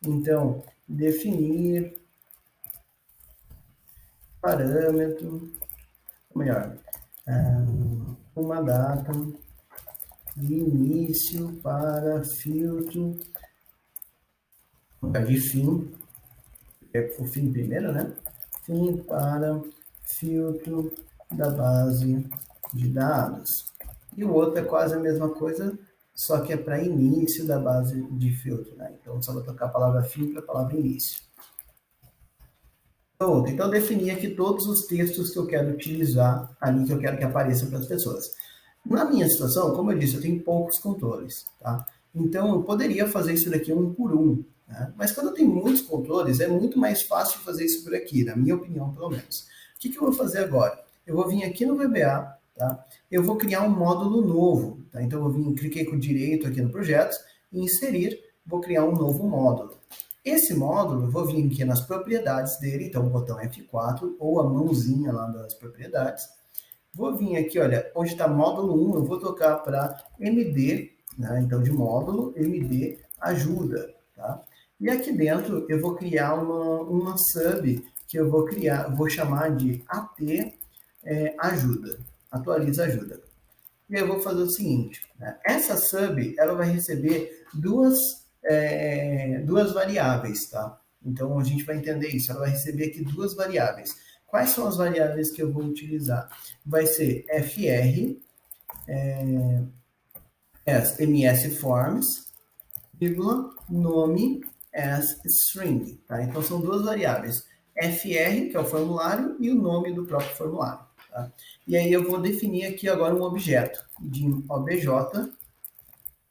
Então, definir parâmetro, ou melhor, uma data de início para filtro de fim, o fim primeiro, né? Fim para filtro da base de dados. E o outro é quase a mesma coisa, só que é para início da base de filtro, né? Então, só vou trocar a palavra fim para a palavra início. Pronto, então defini aqui todos os textos que eu quero utilizar ali, que eu quero que apareçam para as pessoas. Na minha situação, como eu disse, eu tenho poucos controles, tá? Então, eu poderia fazer isso daqui um por um, né? Mas quando eu tenho muitos controles, é muito mais fácil fazer isso por aqui, na minha opinião, pelo menos. O que eu vou fazer agora? Eu vou vir aqui no VBA, tá? Eu vou criar um módulo novo, tá? Então, eu vou vir, cliquei com direito aqui no projeto, e inserir, vou criar um novo módulo. Esse módulo, eu vou vir aqui nas propriedades dele, então o botão F4 ou a mãozinha lá das propriedades. Vou vir aqui, olha, onde está módulo 1, eu vou tocar para MD né? Então, de módulo MD ajuda, tá? E aqui dentro eu vou criar uma sub que eu vou chamar de AT ajuda, atualiza ajuda. E eu vou fazer o seguinte, né? Essa sub ela vai receber duas variáveis, tá? Então a gente vai entender isso, ela vai receber aqui duas variáveis. Quais são as variáveis que eu vou utilizar? Vai ser fr, as msforms, vírgula, nome as string, tá? Então são duas variáveis, fr, que é o formulário, e o nome do próprio formulário, tá? E aí eu vou definir aqui agora um objeto de obj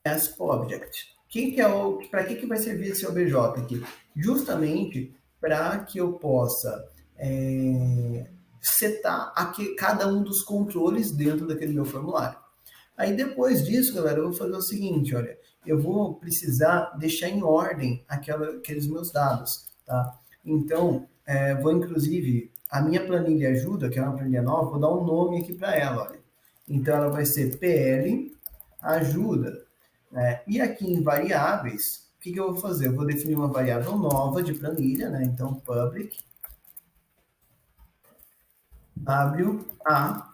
as object. Para que vai servir esse obj aqui? Justamente para que eu possa setar aqui cada um dos controles dentro daquele meu formulário. Aí depois disso, galera, eu vou fazer o seguinte, olha, eu vou precisar deixar em ordem aqueles meus dados, tá? Então, vou inclusive, a minha planilha ajuda, que é uma planilha nova, vou dar um nome aqui para ela, olha. Então, ela vai ser PL ajuda, né? E aqui em variáveis, o que eu vou fazer? Eu vou definir uma variável nova de planilha, né? Então, public WA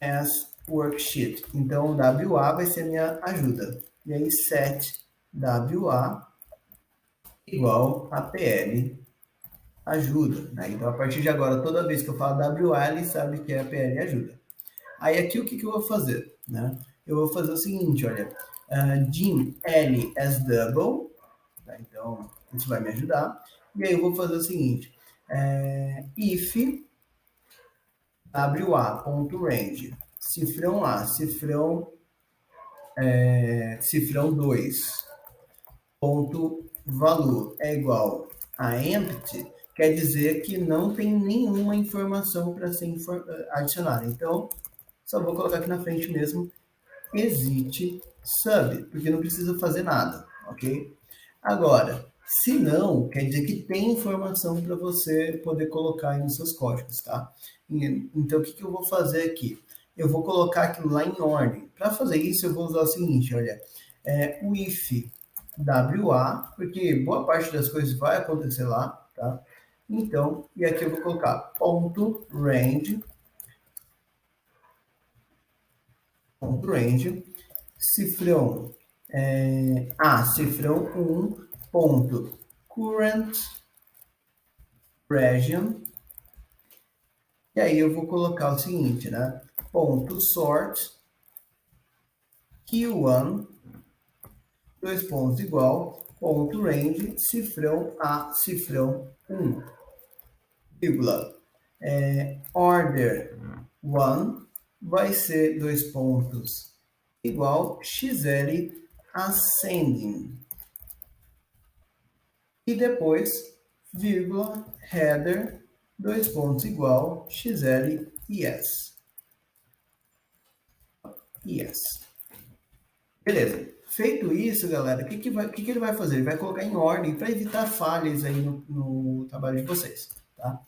as worksheet. Então, WA vai ser a minha ajuda. E aí, set WA igual a PL ajuda, né? Então, a partir de agora, toda vez que eu falo WA, ele sabe que é a PL ajuda. Aí, aqui, o que eu vou fazer, né? Eu vou fazer o seguinte, olha, dim L as double, tá? Então, isso vai me ajudar. E aí, eu vou fazer o seguinte, if wa.range, cifrão A, cifrão 2, ponto valor é igual a empty, quer dizer que não tem nenhuma informação para ser adicionada. Então, só vou colocar aqui na frente mesmo, exit sub, porque não precisa fazer nada, ok? Agora, se não, quer dizer que tem informação para você poder colocar aí nos seus códigos, tá? Então, o que eu vou fazer aqui? Eu vou colocar aquilo lá em ordem. Para fazer isso, eu vou usar o seguinte, olha, o if WA, porque boa parte das coisas vai acontecer lá, tá? Então, e aqui eu vou colocar ponto range, cifrão, cifrão 1, ponto current region, e aí eu vou colocar o seguinte, né? Ponto sort q1, dois pontos igual, ponto range, cifrão A, cifrão 1, vírgula, order 1 vai ser dois pontos igual xl ascending. E depois, vírgula, header, dois pontos igual xl yes. Yes. Beleza. Feito isso, galera, o que ele vai fazer? Ele vai colocar em ordem para evitar falhas aí no trabalho de vocês, tá?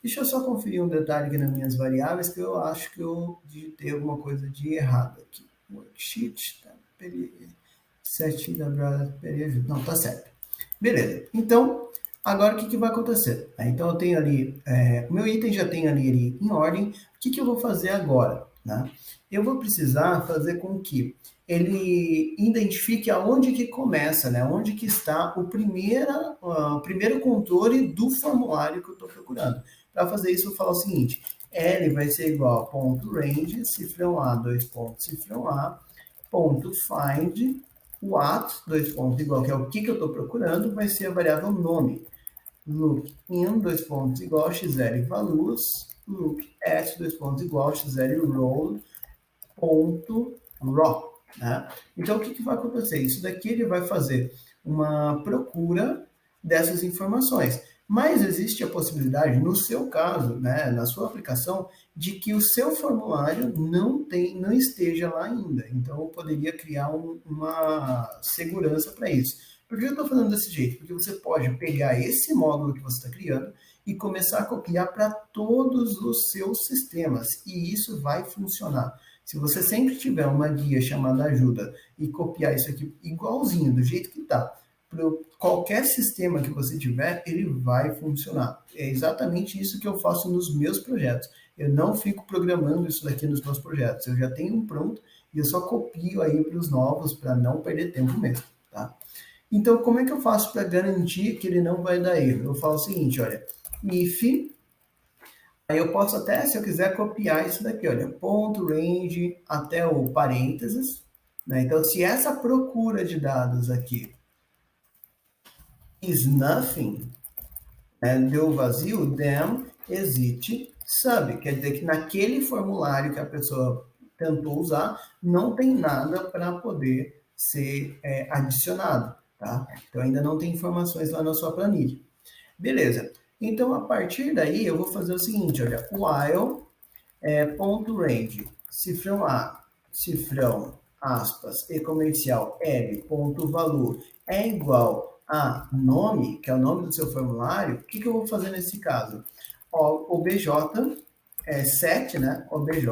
Deixa eu só conferir um detalhe aqui nas minhas variáveis, que eu acho que eu digitei alguma coisa de errado aqui. Worksheet, tá? 7W, não, tá certo. Beleza. Então, agora o que vai acontecer? Então, eu tenho ali, o meu item já tem ali em ordem. O que eu vou fazer agora? Né? Eu vou precisar fazer com que ele identifique aonde que começa, né? Onde que está o primeiro controle do formulário que eu estou procurando. Para fazer isso, eu vou falar o seguinte, L vai ser igual a ponto range, cifrão A, dois pontos, cifrão A, ponto find, what, dois pontos igual, que é o que eu estou procurando, vai ser a variável nome. Look in, dois pontos igual, xl values, look at, dois pontos igual, xl roll, ponto raw. Né? Então, o que vai acontecer? Isso daqui ele vai fazer uma procura dessas informações. Mas existe a possibilidade, no seu caso, né, na sua aplicação, de que o seu formulário não esteja lá ainda. Então, eu poderia criar uma segurança para isso. Por que eu estou falando desse jeito? Porque você pode pegar esse módulo que você está criando e começar a copiar para todos os seus sistemas. E isso vai funcionar. Se você sempre tiver uma guia chamada ajuda e copiar isso aqui igualzinho, do jeito que está, para qualquer sistema que você tiver, ele vai funcionar. É exatamente isso que eu faço nos meus projetos. Eu não fico programando isso daqui nos meus projetos. Eu já tenho um pronto e eu só copio aí para os novos para não perder tempo mesmo, tá? Então, como é que eu faço para garantir que ele não vai dar erro? Eu falo o seguinte, olha, if, aí eu posso até, se eu quiser, copiar isso daqui, olha, ponto range até o parênteses, né? Então, se essa procura de dados aqui is nothing, né, deu vazio, then existe sub, quer dizer que naquele formulário que a pessoa tentou usar, não tem nada para poder ser adicionado, tá? Então ainda não tem informações lá na sua planilha. Beleza. Então a partir daí eu vou fazer o seguinte, olha, while ponto range, cifrão A, cifrão, aspas, e comercial L, ponto valor, é igual a nome, que é o nome do seu formulário, o que eu vou fazer nesse caso? Ó, obj, set, né, obj,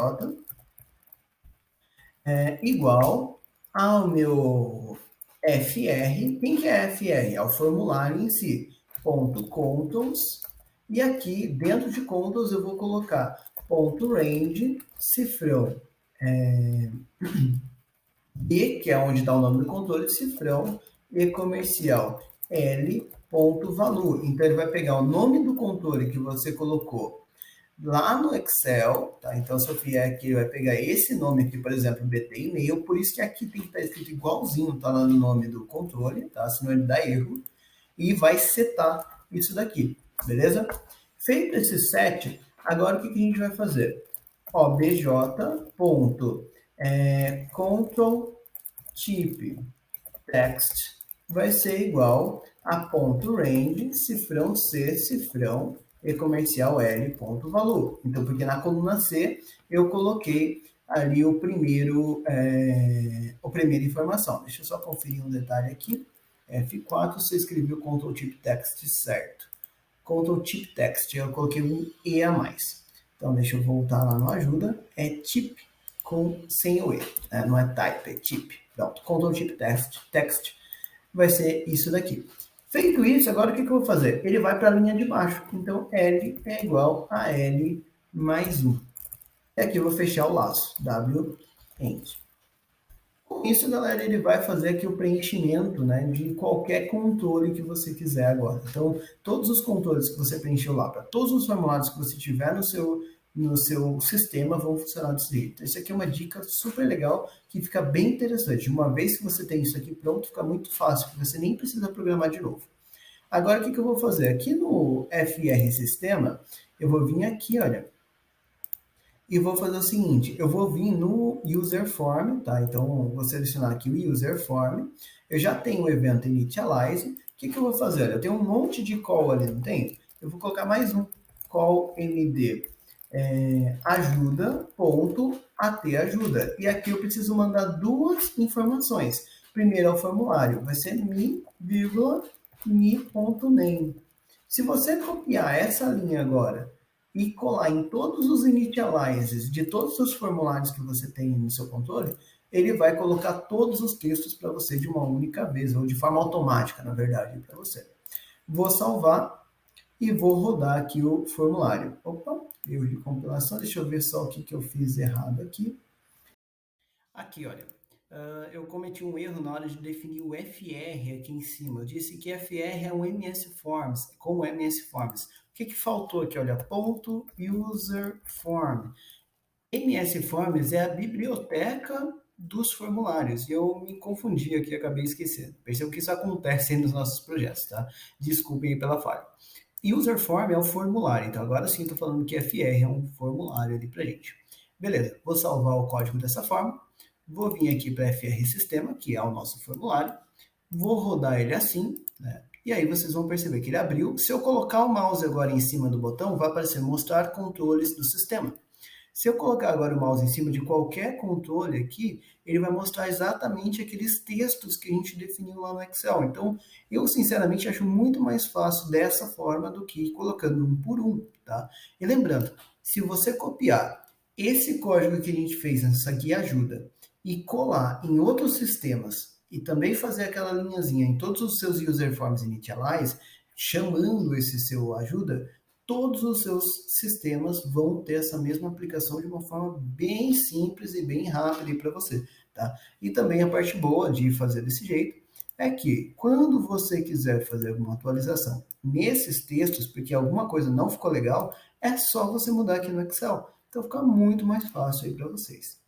igual ao meu FR, quem que é FR? É o formulário em si, ponto controls, e aqui dentro de controls eu vou colocar ponto range, cifrão B, que é onde está o nome do controle, cifrão e comercial L, ponto valor. Então ele vai pegar o nome do controle que você colocou lá no Excel, tá? Então se eu vier aqui, ele vai pegar esse nome aqui, por exemplo, BT e-mail, por isso que aqui tem que estar escrito igualzinho, tá lá no nome do controle, tá? Senão ele dá erro, e vai setar isso daqui, beleza? Feito esse set, agora o que a gente vai fazer? Ó, bj, ponto, control type text vai ser igual a ponto range, cifrão C, cifrão e comercial L, ponto valor. Então, porque na coluna C eu coloquei ali o primeiro, a primeira informação. Deixa eu só conferir um detalhe aqui. F4, você escreveu Ctrl Type Text certo. Ctrl Type Text, eu coloquei um E a mais. Então, deixa eu voltar lá no ajuda. É type sem o E, né? Não é type, é type. Pronto, Ctrl Type Text vai ser isso daqui. Feito isso, agora o que eu vou fazer? Ele vai para a linha de baixo. Então, L é igual a L mais 1. E aqui eu vou fechar o laço, W, End. Com isso, galera, ele vai fazer aqui o preenchimento, né, de qualquer controle que você quiser agora. Então, todos os controles que você preencheu lá, para todos os formulários que você tiver no seu sistema, vão funcionar desse jeito. Isso aqui é uma dica super legal, que fica bem interessante. Uma vez que você tem isso aqui pronto, fica muito fácil, porque você nem precisa programar de novo. Agora, o que eu vou fazer? Aqui no FR Sistema, eu vou vir aqui, olha, e vou fazer o seguinte, eu vou vir no User Form, tá? Então, vou selecionar aqui o User Form. Eu já tenho o evento Initialize. O que eu vou fazer? Eu tenho um monte de call ali, não tem? Eu vou colocar mais um. Call MD ajuda, ponto, AT ajuda. E aqui eu preciso mandar duas informações. Primeiro é o formulário, vai ser mi.name. Se você copiar essa linha agora e colar em todos os initializes de todos os formulários que você tem no seu controle, ele vai colocar todos os textos para você de uma única vez, ou de forma automática, na verdade, para você. Vou salvar e vou rodar aqui o formulário. Opa, erro de compilação, deixa eu ver só o que eu fiz errado aqui. Aqui, olha, eu cometi um erro na hora de definir o FR aqui em cima. Eu disse que FR é um MS Forms, como MS Forms. O que faltou aqui? Olha, ponto user form. MS Forms é a biblioteca dos formulários. E eu me confundi aqui, acabei esquecendo. Percebo que isso acontece nos nossos projetos, tá? Desculpem aí pela falha. User Form é o formulário. Então, agora sim, estou falando que FR é um formulário ali pra gente. Beleza, vou salvar o código dessa forma. Vou vir aqui para FR Sistema, que é o nosso formulário. Vou rodar ele assim, né? E aí vocês vão perceber que ele abriu. Se eu colocar o mouse agora em cima do botão, vai aparecer mostrar controles do sistema. Se eu colocar agora o mouse em cima de qualquer controle aqui, ele vai mostrar exatamente aqueles textos que a gente definiu lá no Excel. Então, eu sinceramente acho muito mais fácil dessa forma do que colocando um por um, tá? E lembrando, se você copiar esse código que a gente fez nessa guia ajuda e colar em outros sistemas e também fazer aquela linhazinha em todos os seus user forms initialize, chamando esse seu ajuda, todos os seus sistemas vão ter essa mesma aplicação de uma forma bem simples e bem rápida para você, tá? E também a parte boa de fazer desse jeito é que quando você quiser fazer alguma atualização nesses textos, porque alguma coisa não ficou legal, é só você mudar aqui no Excel. Então fica muito mais fácil aí para vocês.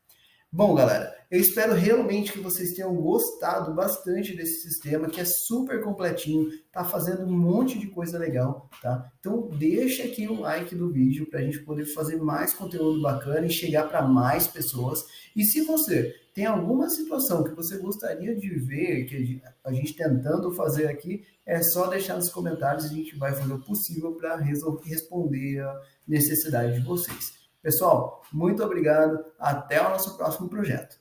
Bom, galera, eu espero realmente que vocês tenham gostado bastante desse sistema, que é super completinho, tá fazendo um monte de coisa legal, tá? Então deixa aqui o like do vídeo para a gente poder fazer mais conteúdo bacana e chegar para mais pessoas. E se você tem alguma situação que você gostaria de ver, que a gente tentando fazer aqui, é só deixar nos comentários e a gente vai fazer o possível para responder a necessidade de vocês. Pessoal, muito obrigado. Até o nosso próximo projeto.